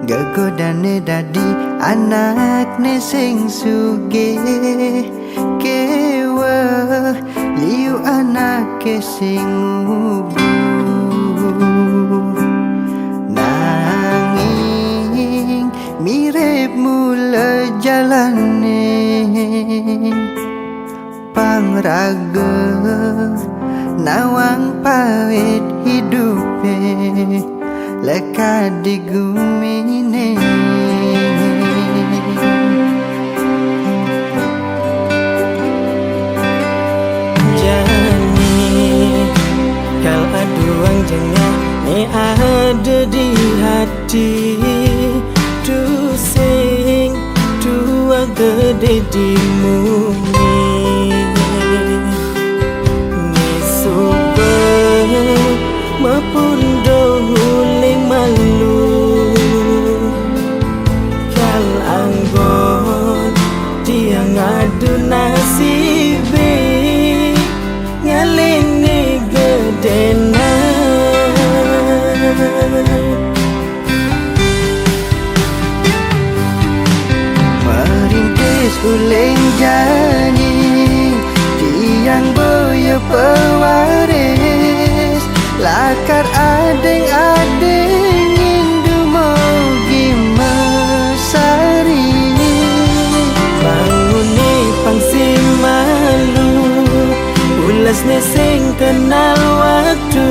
Gegodane dadi anakne sing sugih, kewe liu anake sing ngubu. Nanging mirip mula jalane pangraga nawang pawit hidupe leka digumine. Jani kal aduang jengah ni ada di hati, tu sing tua gede di mumi. Ni super mapundo huling malu, kal anggon dia ngadu nasibe ngalini gedena. Merintis uling jani tiang boyo pewaris, lakar adeng-adeng indu mogi mesari. Banguni pangsi malu, ulas sing kenal waktu,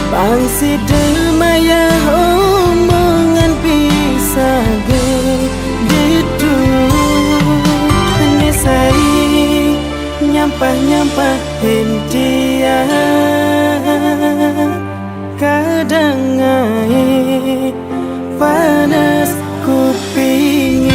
pangsi demaya omongan bisa gitu. Nesai nyampah-nyampah hentia, kadang ngai panas kupingin.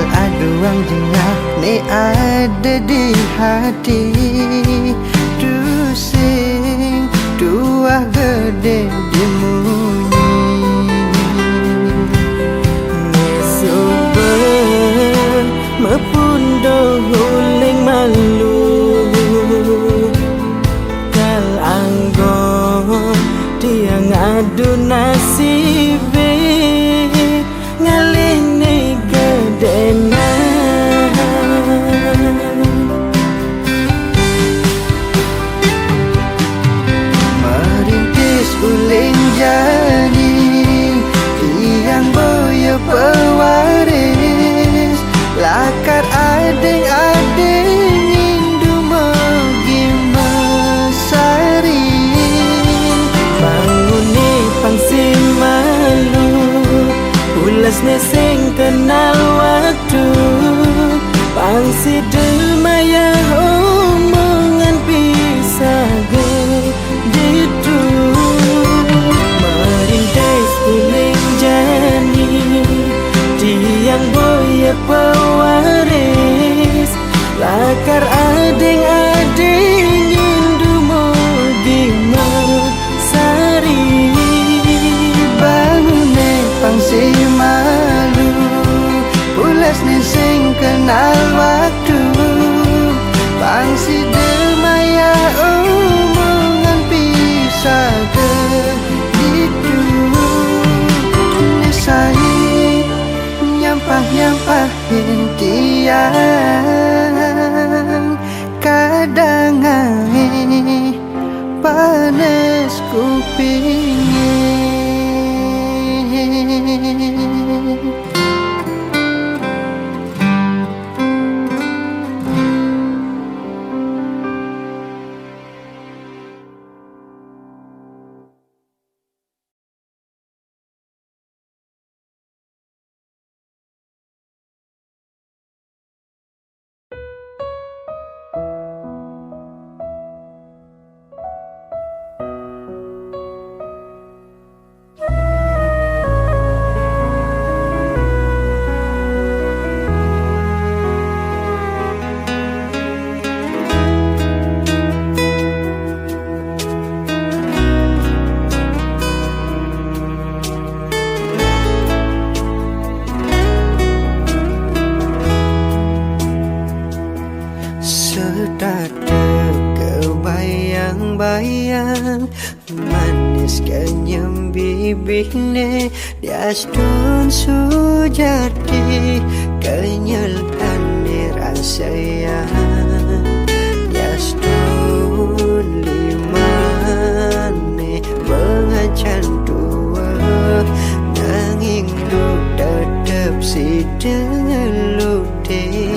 Aduang jengah ni ada di hati, tu sing tuah gede di munyi. Nesuber mepundo huling malu, kal anggon dia ngadu nasibe ngalini gedena. Merintis uling jani tiang boyo pewaris, lakar adeng-adeng indu mogi mesari. Banguni pangsi malu, ulas sing kenal waktu, pangsi demaya omongan bisa gitu. Merintis uling jani tiang boya pewaris, lakar adeng-adeng indu mogi mesari. Bangune pangsi malu, ulas sing kenal waktu, pangsi demaya omongan bisa gitu. Nisai nyampah-nyampah hentian, kadang ngai panas kupingin. Manis kenyam bibirnya Diastun sujati Kenyalkan dirasayang Diastun limane Mengacan dua Nanging lu tetap si delute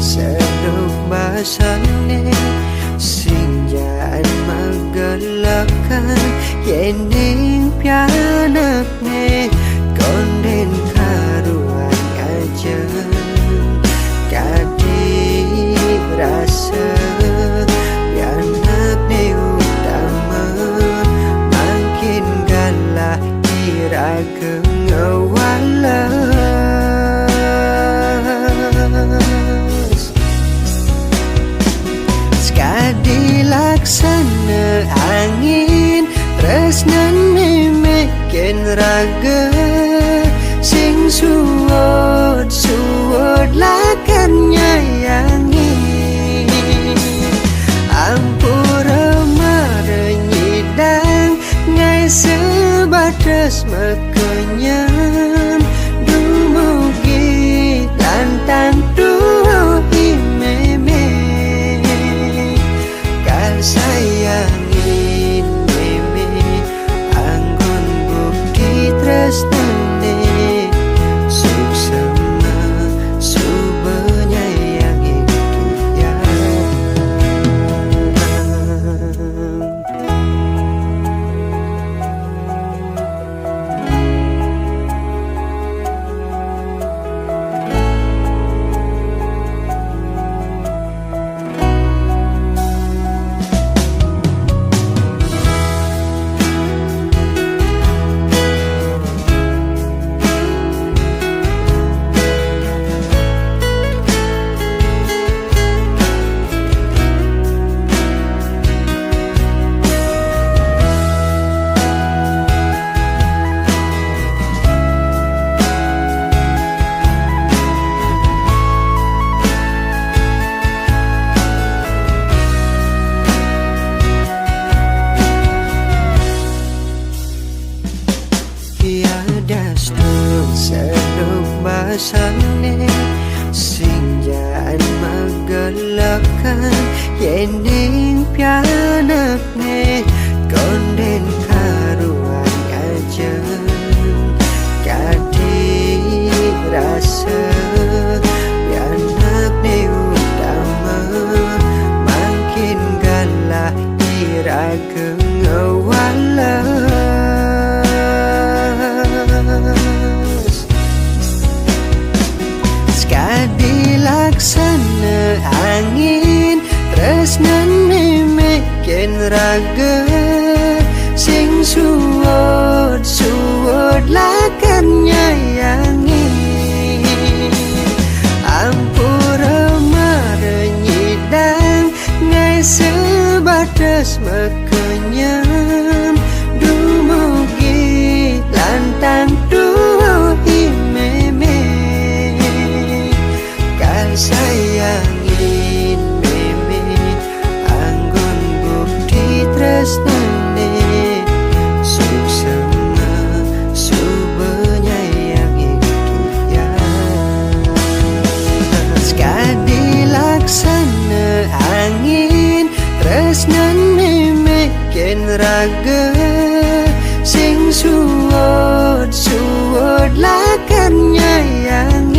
Seduk basane Sinjaan magalakan Yening pianakne Konden karuan aja Kadi rasa Pianakne utama Makin galah irageng awalan Dilaksana angin tresnan memekin raga sing suwod lakan nyayangi ampura marenyidang ngai sebatas mekenyan dumugi lantang duhi sayangin meme anggun bukti tresnane suksema subenyayangi dia Seduk basane Sinjaan magalakan Yening pianakne Konden karuan aja Kadi rasa Pianakne utama Makin galah irageng awalan Dilaksana angin tresnan memekin raga sing suwod lakan nyayangi ampura marenyidang ngai sebatas mekenyam dumugi lantang duhi sayangin meme anggun bukti tresnane suksema subenyayangi dia sekadi laksana angin tresnan memekin raga sing suwod lakan nyayangi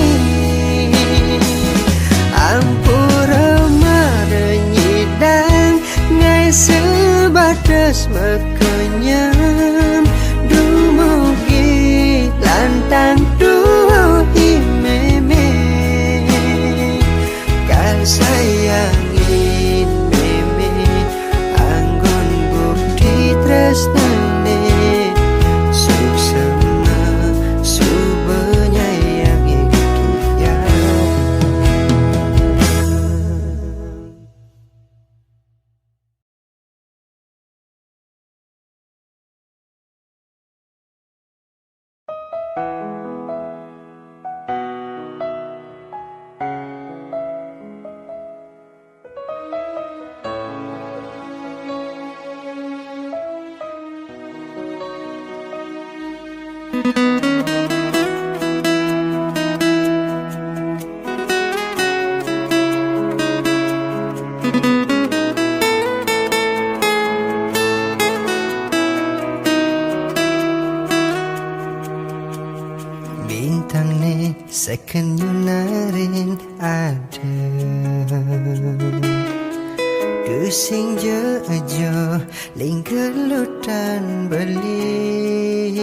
ampura marenyidang ngai sebatas mekenyam dumugi lantang duhi meme kal sayangin meme anggun bukti tresnane suksema subenyayangi dia ada. Kusing je aja ling kelutan beli.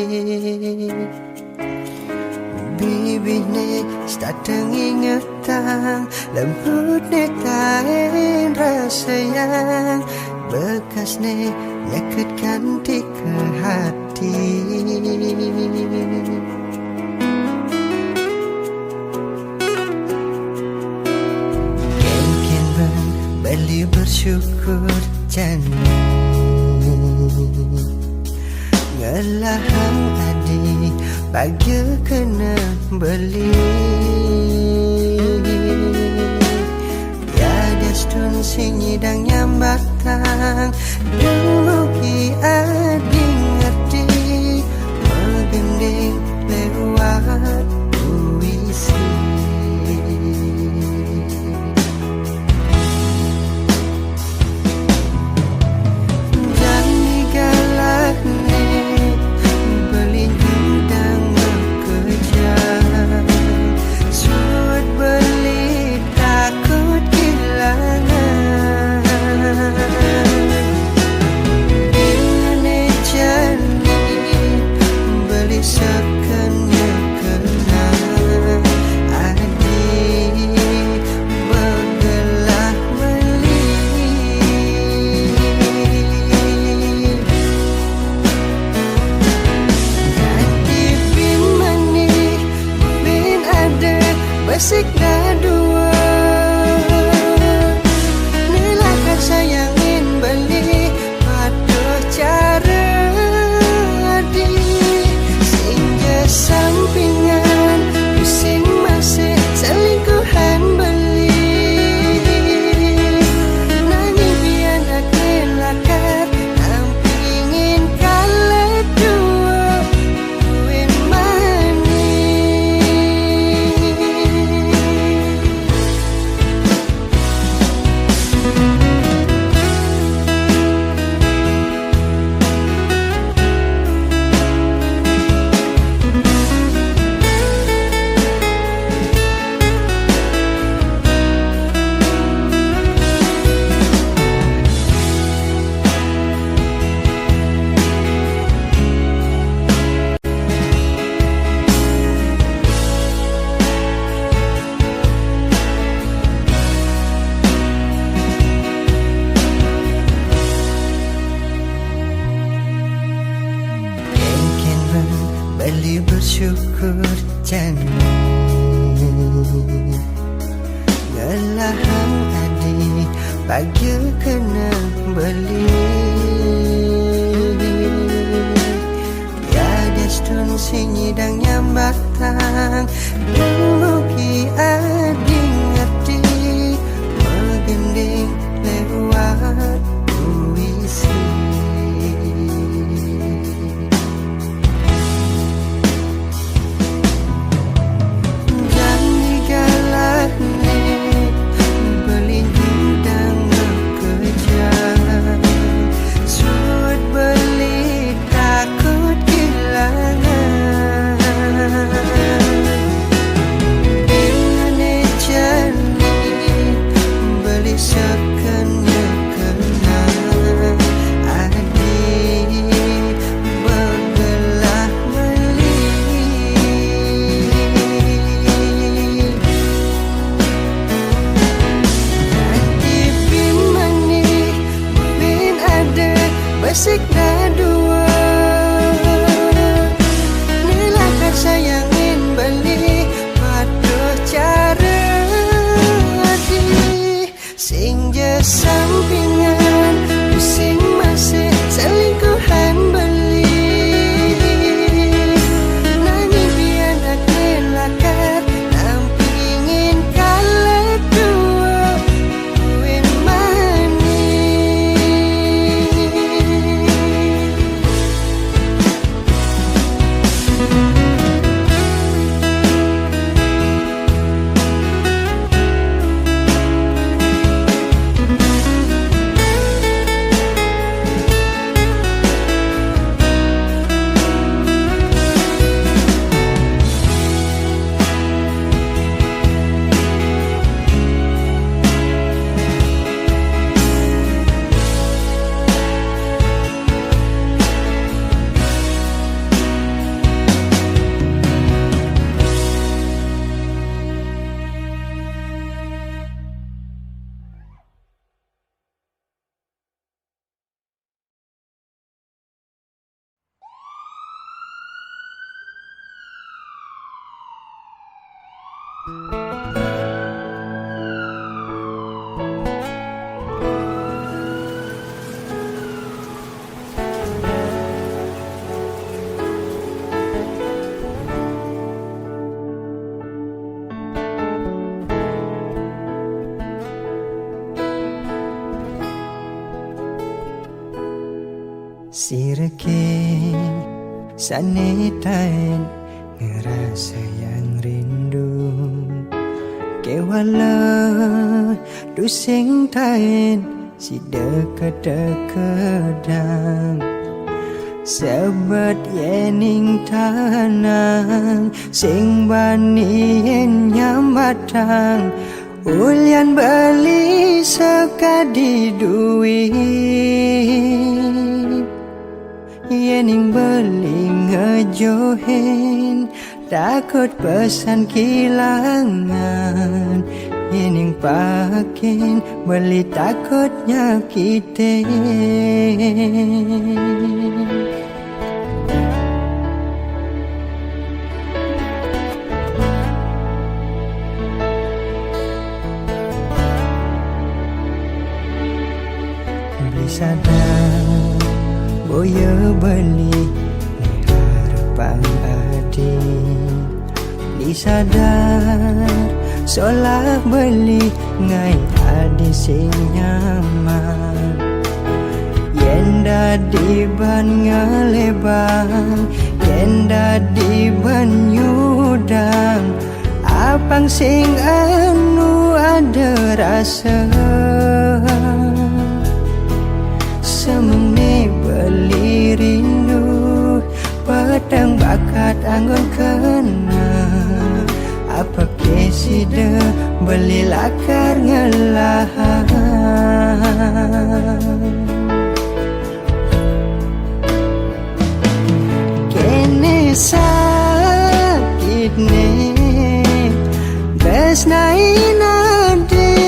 Bibi ne stateng ingetang lembut ne kain rasa yang bekas ne nyakitkan di ke hati. Ken bang beli bersyukur jani ngelahang adi bagi kena beli. Tiada stun sinyidang nyambatang dugi adi ngerti megending lewat puisi. Jani galak ne beli judang kejar suat beli takut kehilangan. Ini jani beli sekennya kenang adik bergelah beli. Nanti bin manih bin ada basik dah dua. Nila kan sayangin beli pada cara adi sehingga sampingan pusing masih selingkuhan beli. Nangis biar nak kelakar nampingin kala dua kuin manis. Ken beli bersyukur jani ngelahang adi bagi kena beli. Tiada stun sinyidang nyambatang dugi adi ngerti megending lewat puisi. Jani galak ne beli judang kejar suat beli takut kehilangan. Ini Sirke sanitain ngerasa yang rindu kewala dusing tain si deket-dekedang sebat yening tanang sing bani yen nyambatang ulyan beli sekadi duit yening beli ngejohin takut pesan kilangan yening pakin beli takut nyakitin bisa dah boya beli harapan adi disadar solah beli ngai adi sing nyaman yenda di ban ngelebang yenda di ban nyudang apang sing anu ada rasa semene beli rindu pedang bakat anggun kena apa kesida beli lakar ngelahan kene sakit ne besnain ade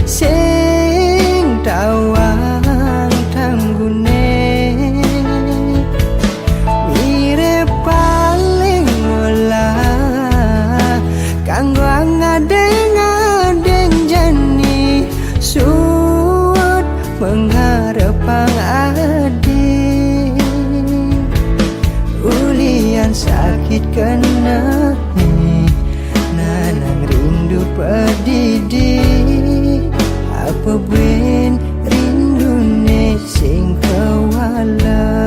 sing tawa mengharapang adi ulian sakit kena nanang rindu pedidi apa buen rindu ne sing kewalas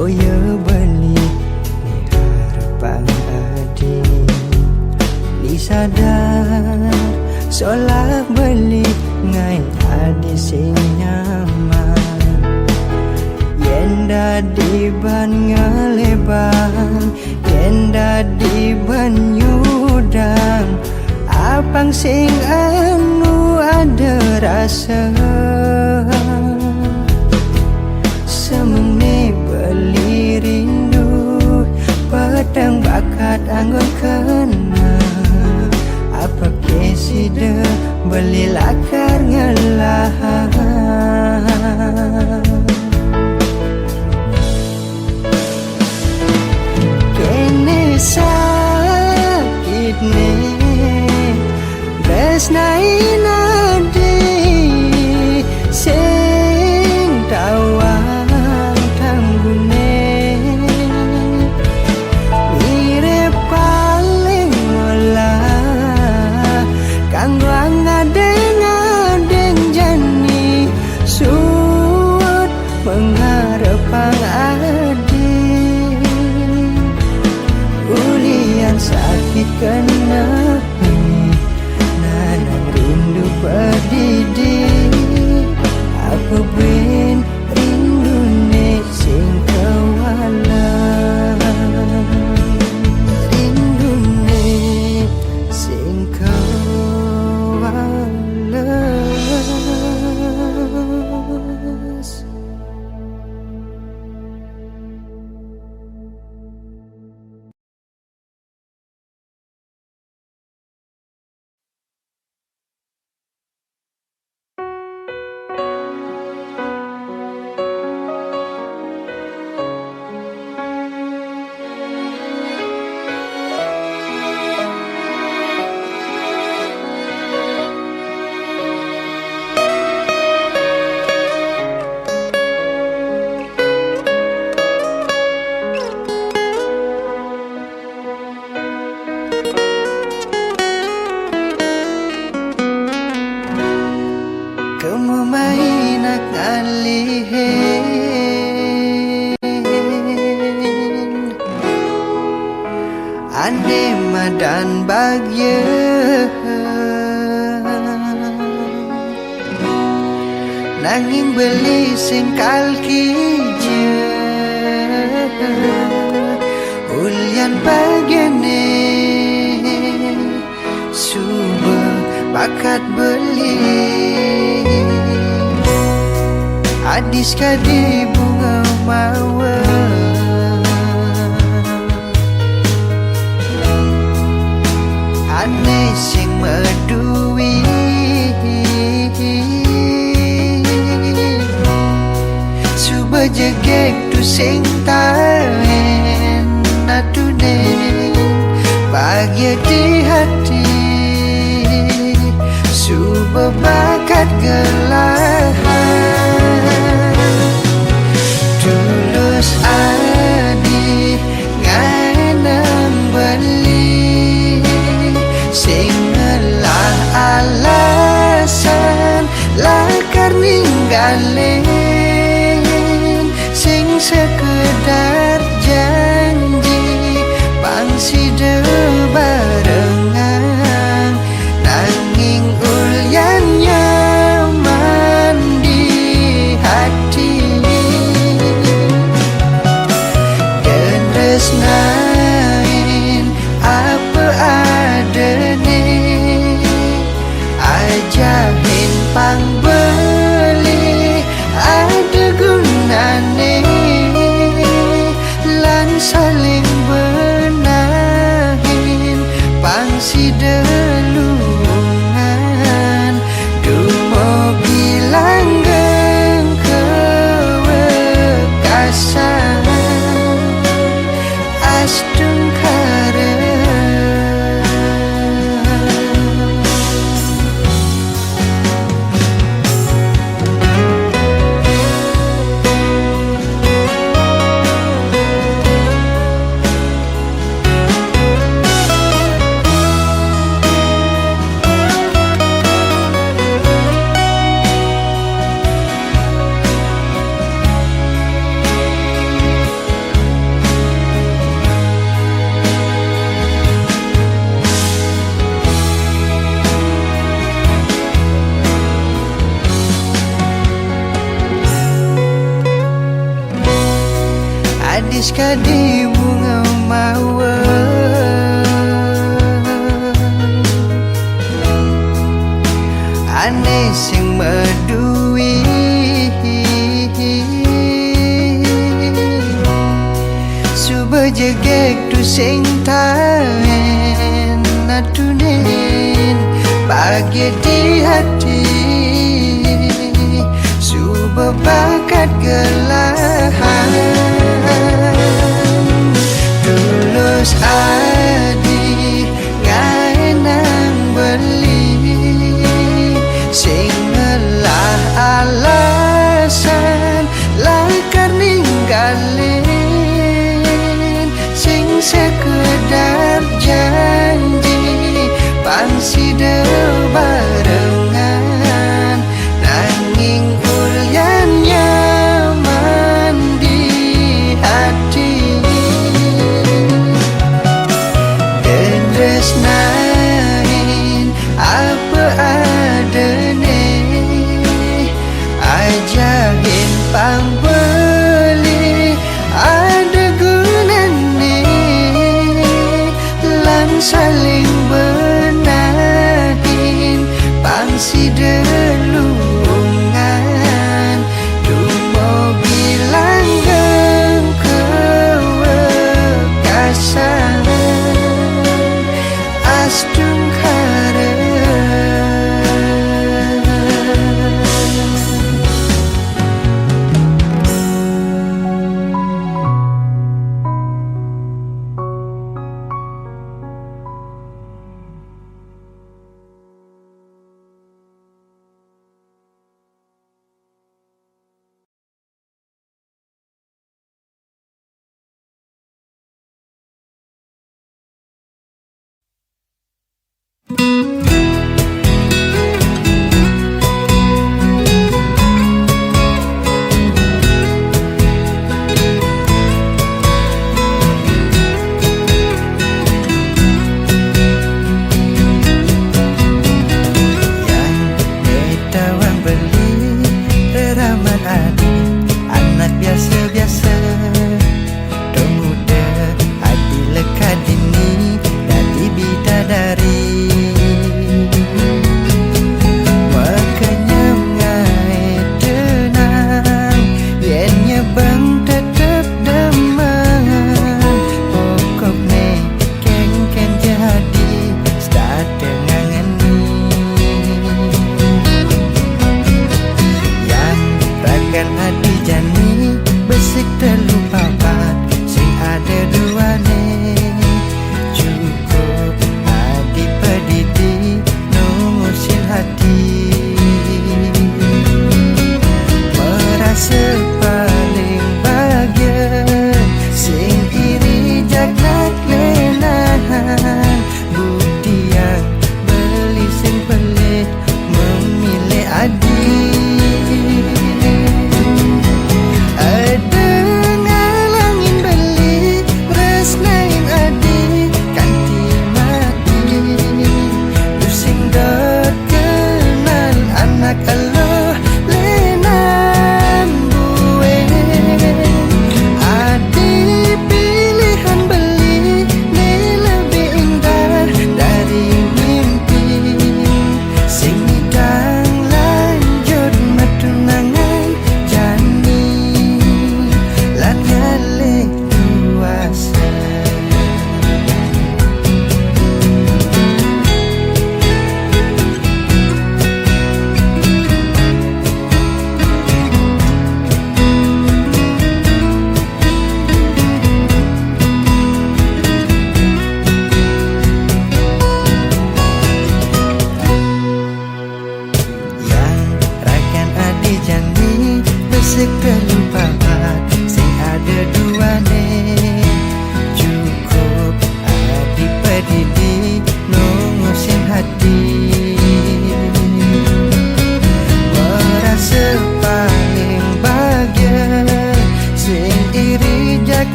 boya beli harapan adi disadar solah beli ngai adi sing nyaman yenda di ban ngelebang yenda di ban nyudang apang sing anu ada rasa semene beli rindu pedang bakat anggun kena apa kesida beli lakar ngelahan kene sakit ne besnain ade sing tawa kanggo ngadeng-ngadeng jani suut ane madan bagye nanging beli singkal kije ulian bagene suba bakat beli adis kadi bunga mawar ane sing medui suba jegek tu sing tahen natune bahagia di hati suba bakat gelahan tulus adi nganang beli singelah alasan lakar ninggalin sing sekedar janji pangsi barengan nanging ulyan nyaman di hati dan resnain apa adane ajahin pang beli ada gunane lan saling benahin pangsi delungan dumo bilang geng kewekasan astung kare adis kadi bunga mawar ane sing medui suba jegek tu sing tahen natunin bahagia di hati suba bakat gelahan tulus adi nganang beli singelah alasan lakar ninggalin sing sekedar janji pangsi barengan nanging ulyan nyaman di hati dan resnain apa adane ajahin pang beli ada gunane lan saling benahin pangsi delungan dumo bilang geng kewekasan astung kare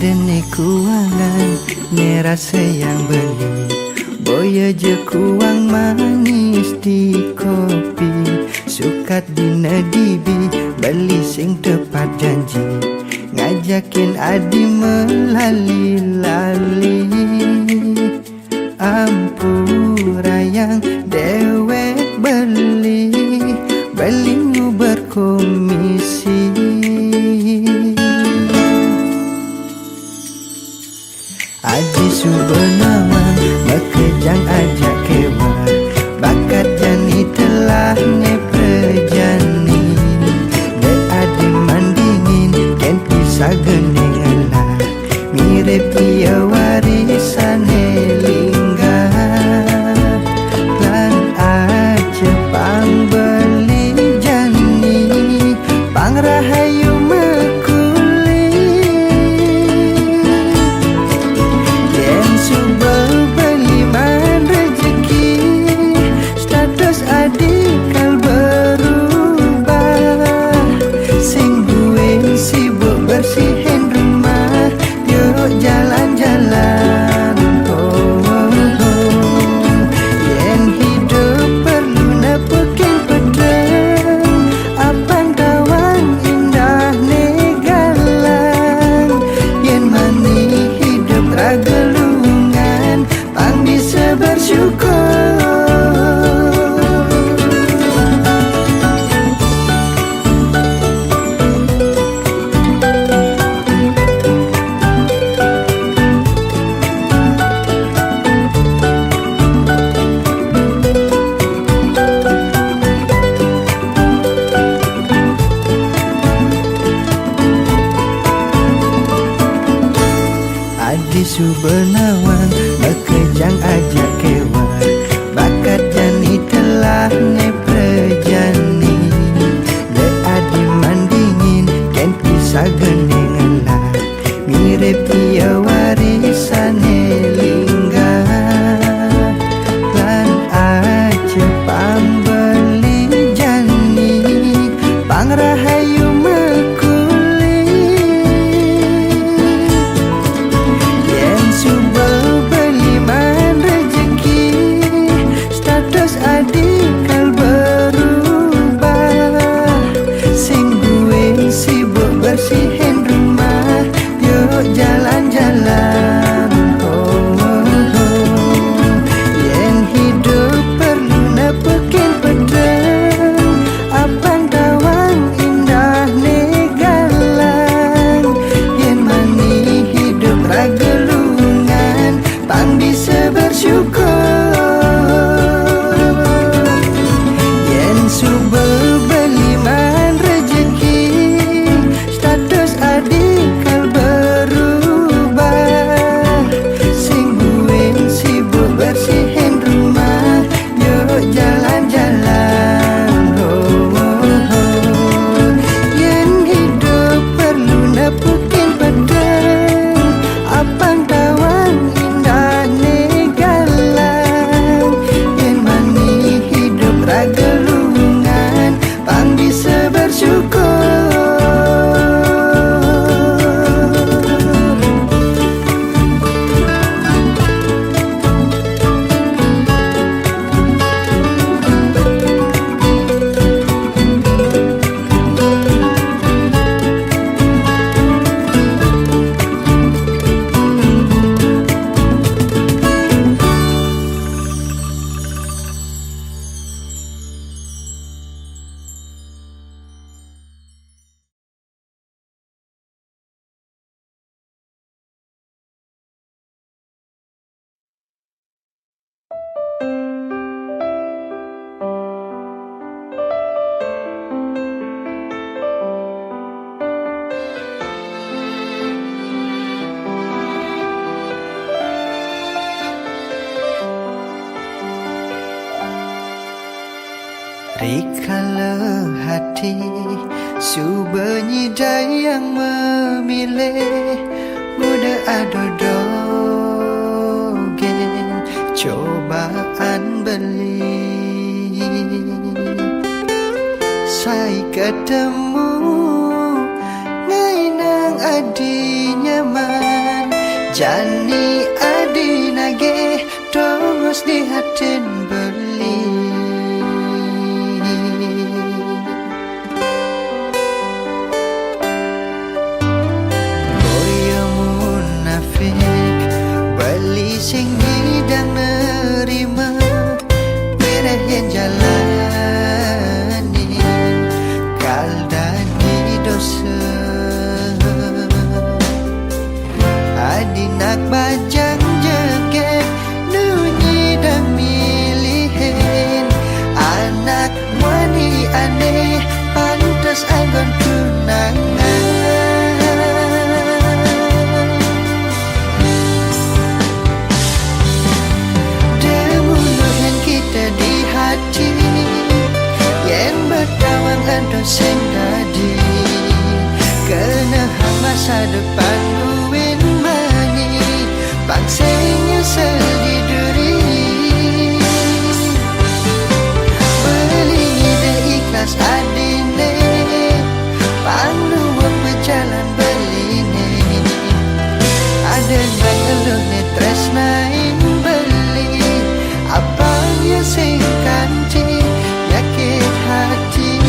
ada ne kuangan ne rasa yang beli. Boya je kuang manis di kopi. Sukat dina dibi beli sing tepat janji. Ngajakin adi melali-lali. Ampura yang dewek beli. Beli nu berkomisi. Aji subenawan bekejang ajak kewa. Bakat jani telah ne prejani. De adi mandingin ken pisah gendengan lah. Mirip ia warisan lingga. Lan aja pang beli jani. Pang rahayu mekuli. Yen subel beli man rezeki. Status adikal berubah. Sing duwe sibuk bersihin rumah. Yuk jalan-jalan. Oh, oh, oh. Yen hidup perlu nepekin pedang. Abang kawan indah negalan. Yen mani hidup ragelungan. Pang bisa bersyukur. Adi subenawan bekejang ajak kewa. Bakat jani telah ne prejani. De adi mandingin ken pisah gendengan lah. Mirip ia warisan lingga. Lan aja pang beli jani. Pang rahayu mekuli. Yen subel beli man rezeki. Status adikal berubah. Sing duwe sibuk bersihin rumah. Yuk jalan-jalan. Oh, oh, oh. Yen hidup perlu nepekin pedang. Abang kawan indah negalan. Yen mani hidup ragelungan. Pang bisa bersyukur. Yen subel beli man rezeki. Status adikal berubah. Sing duwe sibuk bersihin rumah. Yuk jalan-jalan. Oh, oh, oh. Yen hidup perlu nepekin pedang. Abang kawan indah negalan. Yen mani hidup ragelungan. Pang bisa bersyukur. Rikala hati Subenyi yang memilih Muda adodogen Cobaan beli Saya ketemu Ngai nang adi nyaman jani adi nage tongos di hatin beli boya munafik beli sing hidang nerima berehin jalani kaldani dosa adinak bajang jegek nunyi dan milihin anak wani aneh pantas anggon tunangan demunuhan kita di hati yang bertawang anto sing tadi kena hang masa depan guin mani bangsanya seliduri beli ide ikhlas adine panduan berjalan beline ada nang eluh ne tresnain beli apa yang sing kanti yakit hati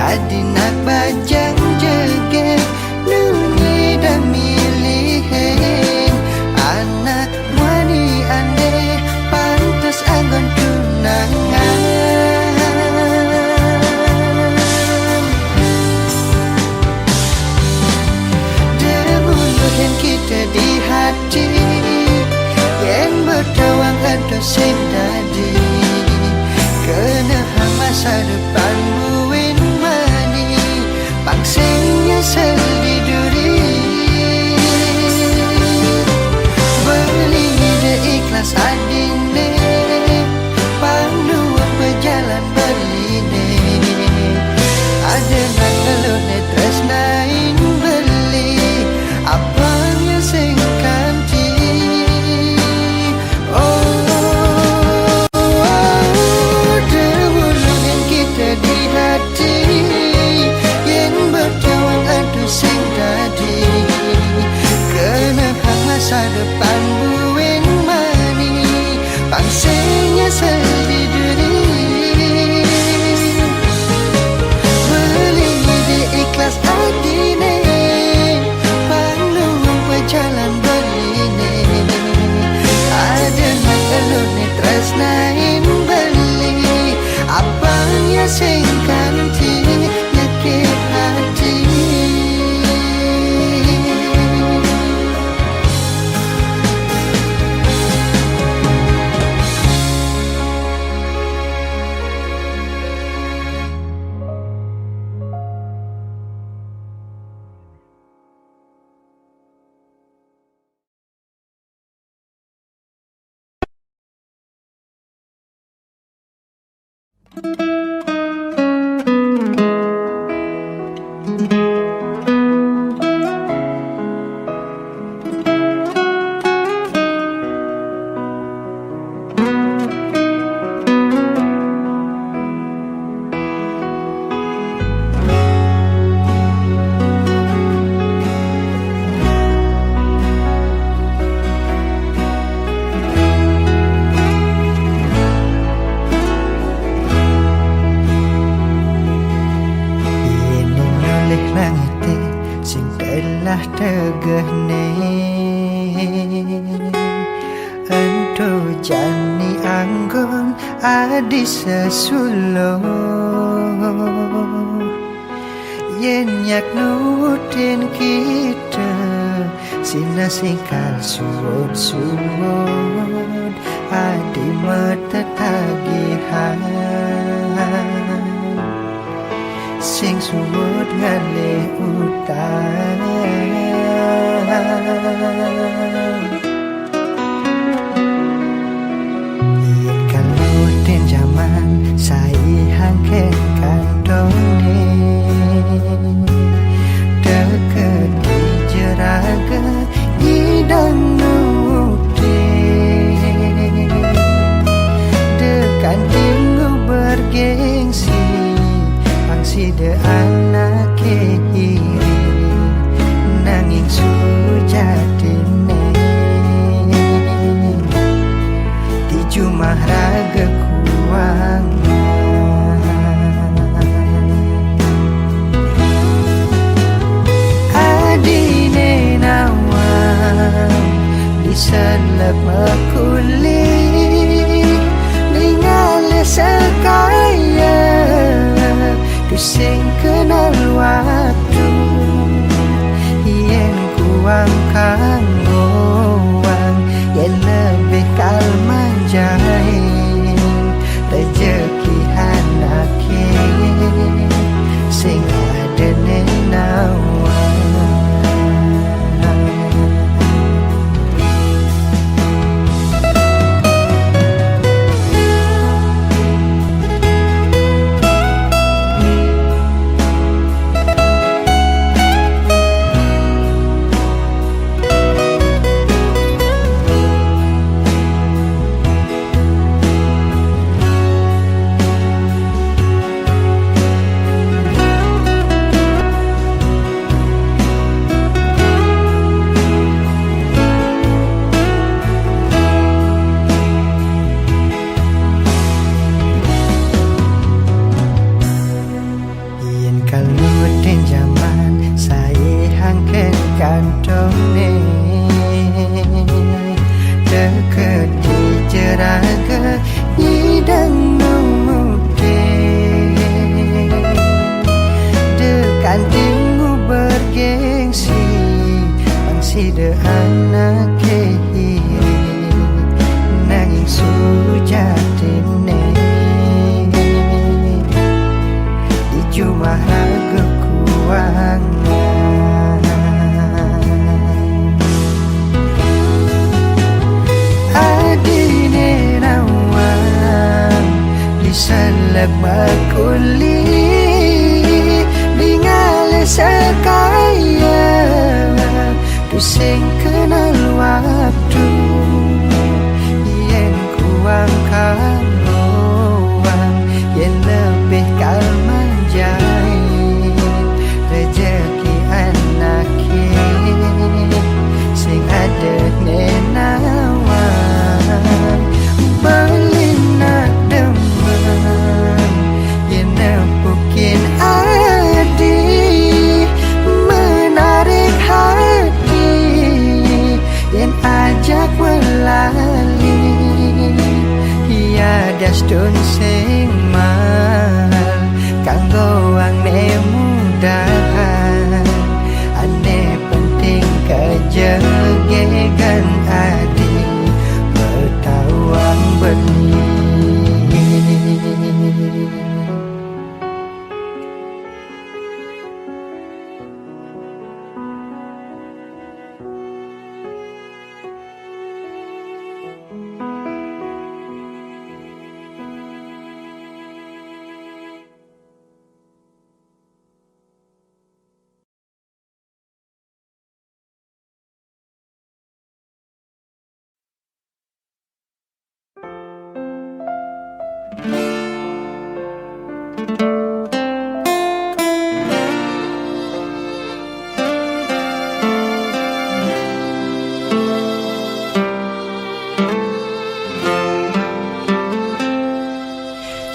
adinak bajang jegek nunyi dan milihin anak wani aneh pantas anggon tunangan demunuhan kita di hati yang bertawang ada sing tadi kena hang masa depan buin mani bangsanya seliduri beli ide ikhlas adine panduan berjalan beline ada nang ngeluh ne tresnain beli apa yang sing kanti demunuhan kita di hati yang bertawang adu sing tadi kena hang masa depan buin mani bangsanya seliduri beli ide ikhlas adine panduan berjalan beline ada nang eluh ne tresnain beli apa yang sing kanti yakit hati lah tegahne ento jani anggon adi sesulo yen nyak nutin kita Sina singkal suwud-suwud adi mata tagihan sing suwud ngale utang yen kalutin zaman sai hangken kandone deket dijeraga hidang nude dekan tinggu bergengsi pangsi de anak kehiri nanging sujatine di jumah raga kuang adine nawang diselep makuli ningale sekaya sing kenal waktu yen kuang kangoang yen lebih kalman jahin rezeki anake sing ada nenawang kalutin zaman saya hangken kantone deket dijeraga hidang nude dekan tinggu bergengsi pangsi de anak kehiri nanging sujatine jumlah raga kuangan adine nawang diselep makuli ningale sekaya sing kenal waktu yen kuang kangoang yen lebih kalman jahin rezeki anake sing ada nenawang belina demen yen nempukin adi menarik hati yen ajak melali ia dasdun sing mahal kanggo angne mudahan ane penting kejegegan adi bertawang benih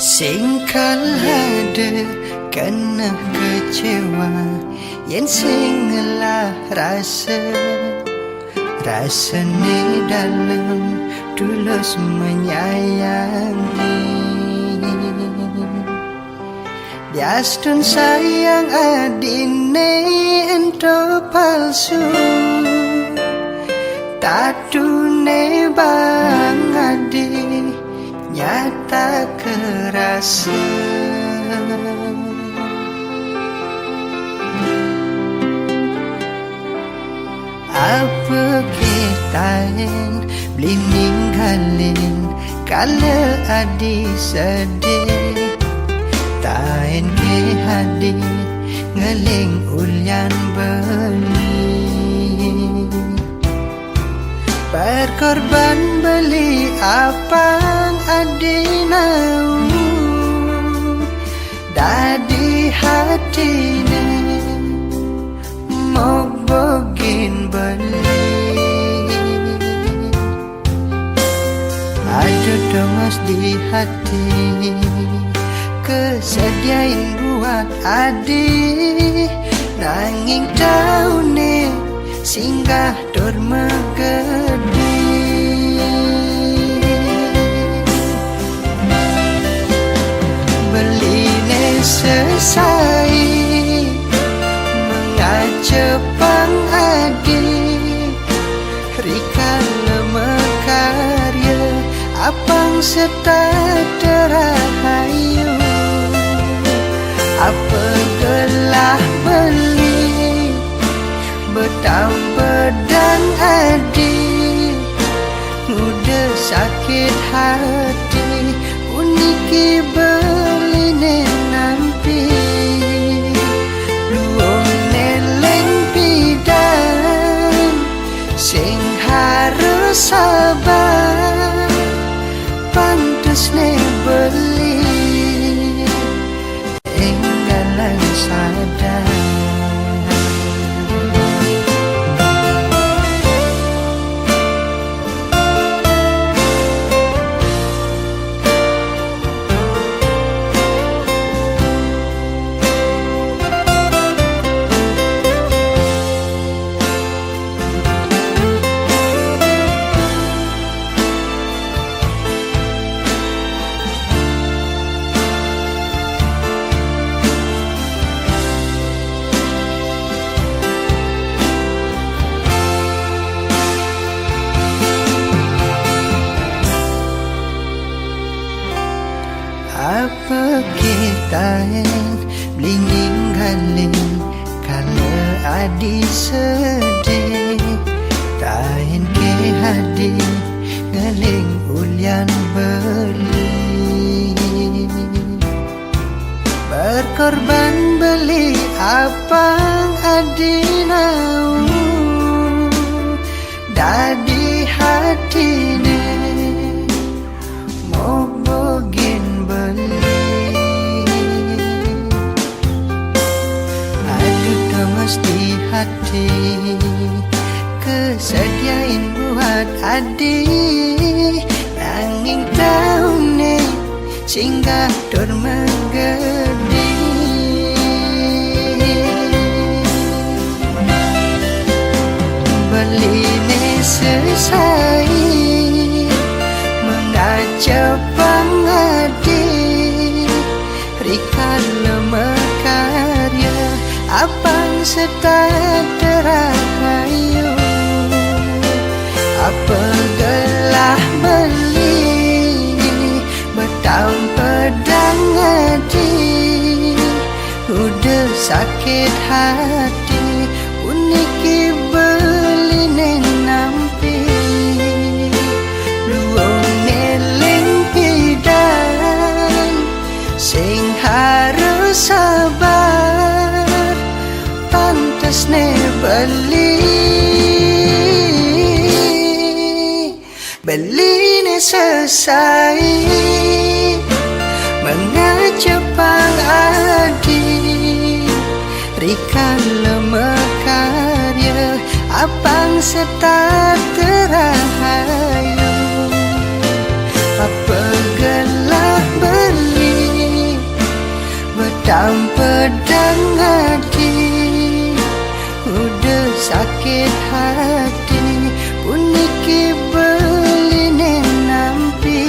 singkal ada kena kecewa yen sing ngelah rasa ni dalam tulus menyayangi biastun sayang adine ento palsu Tatune bang adi nyata kerasa. Apa kitain beli ninggalin kala adi sedih. Tain ke hadi ngeling ulyan beli. Berkorban beli apang adi nau dadi hatine mau bogin beli. Ada domas di hati kesediain buat adi nanging taune singgah dor megedi. Beline selesai mengacepang adi rikan lemekarya apang serta terahayu. Apa gelah beli betang pedang adi udah sakit hati uniki beline nampi luong neleng pidan sing harus sabar pantes ne beli enggalan sadar. Apa kitain beli ninggalin kala adi sedih. Tain ke hadi ngeling ulyan beli. Berkorban beli apang adi nau dadi hatine mau bogin beli. Aduh domas di hati kesediain buat adi nanging taune singgah dor megedi. Beline selesai mengacepang adi rikan lemekarya apang serta terahayu. Apa gelah beli betang pedang adi udah sakit hati uniki beline nampi luong neleng pidan sing harus sabar pantes ne beli. Beline selesai mengacepang adi rikan lemekarya apang serta terahayu. Apa gelah beli betang pedang adi udah sakit hati uniki beline nampi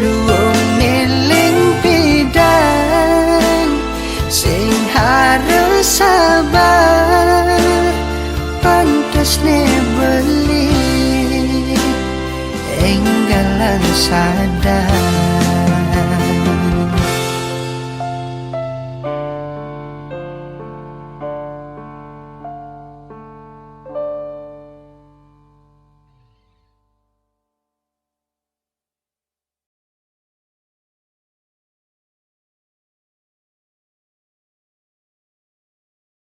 luong neleng pidan sing harus sabar pantes ne sadar